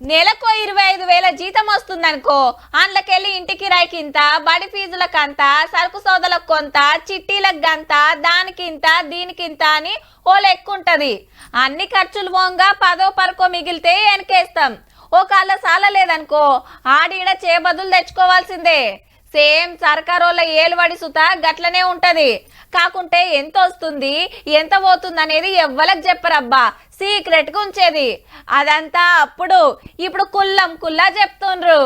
నెలకు 25,000 జీతం వస్తుందనుకో, అందులోకెళ్ళి ఇంటి కిరాయికింత, బడి ఫీజులకంత, సరుకు సౌదలకు కొంత, చిట్టీలకు గంత, దానికింత దీనికింత అని ఓ లెక్కుంటది. అన్ని ఖర్చులు పోంగా 10ో 10కో మిగిలితే వెనకేస్తాం. ఓ కాళ్ళ సాలలేదనుకో, ఆడీడ చేబదులు తెచ్చుకోవాల్సిందే. సేమ్ సర్కారోళ్ళ ఏలువడి సుత గట్లనే ఉంటది. కాకుంటే ఎంత వస్తుంది ఎంత పోతుంది అనేది ఎవ్వలకు చెప్పరబ్బా, సీక్రెట్ గా ఉంచేది. అదంతా అప్పుడు, ఇప్పుడు కుల్లం కుల్లా చెప్తుండ్రు.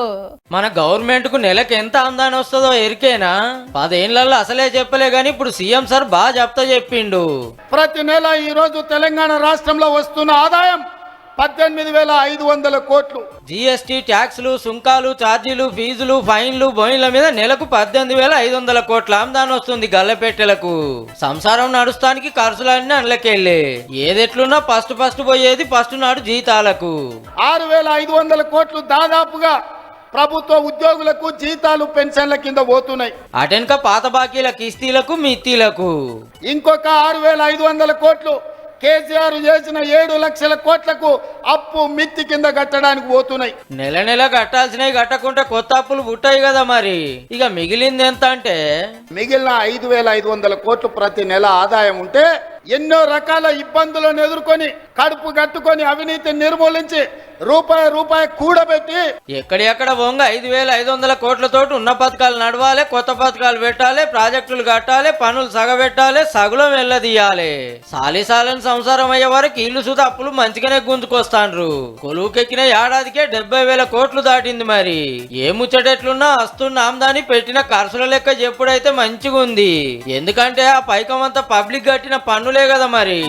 మన గవర్నమెంట్ కు నెలకు ఎంత ఆదాయం వస్తుందో ఎరికేనా? 10 ఏళ్లలో అసలే చెప్పలే గాని ఇప్పుడు సీఎం సార్ బాగా చెప్పిండు. ప్రతి నెల ఈ రోజు తెలంగాణ రాష్ట్రంలో వస్తున్న ఆదాయం 18,500 కోట్లు. జిఎస్టీ, ట్యాక్స్లు, సుంకాలు, ఛార్జీలు, ఫీజులు, ఫైన్లు, బోయిన్ల మీద నెలకు 18,500 కోట్ల ఆమదానం వస్తుంది గల్లపెట్టెలకు. సంసారం నడుస్తానికి ఖర్చులన్నీ అందులోకెళ్ళే. ఏదెట్లున్నా ఫస్ట్ పోయేది ఫస్ట్ నాడు జీతాలకు. 6,500 కోట్లు దాదాపుగా ప్రభుత్వ ఉద్యోగులకు జీతాలు పెన్షన్ల కింద పోతున్నాయి. అటెనక పాత బాకీల కిస్తీలకు మిత్తీలకు. ఇంకొక 6,500 కోట్లు కేసీఆర్ చేసిన 7 లక్షల కోట్లకు అప్పు మిత్తి కింద కట్టడానికి పోతున్నాయి. నెల నెల కట్టాల్సినవి కట్టకుంటే కొత్త అప్పులు పుట్టాయి కదా. మరి ఇక మిగిలింది ఎంత అంటే, మిగిలిన 5,500 కోట్లు ప్రతి నెల ఆదాయం ఉంటే ఎన్నో రకాల ఇబ్బందులను ఎదుర్కొని కడుపు కట్టుకొని అవినీతి నిర్మూలించి రూపాయి కూడబెట్టి ఎక్కడెక్కడ వంగ 5,500 కోట్లతోటి ఉన్న పథకాలు నడవాలి, కొత్త పథకాలు పెట్టాలి, ప్రాజెక్టులు కట్టాలి, పనులు సగబెట్టాలి, సగులం వెళ్ళదీయాలి. సాలిసాలని సంసారం అయ్యే వరకు ఇల్లు సుత అప్పులు మంచిగానే గుంజుకొస్తాండ్రు. కొలువుకెక్కిన ఏడాదికే 70,000 కోట్లు దాటింది. మరి ఏ ముచ్చటెట్లున్నా వస్తున్న ఆమ్దాని పెట్టిన ఖర్చుల లెక్క చెప్పుడైతే మంచిగా ఉంది. ఎందుకంటే ఆ పైకమంతా పబ్లిక్ కట్టిన పన్నులే కదా. మరి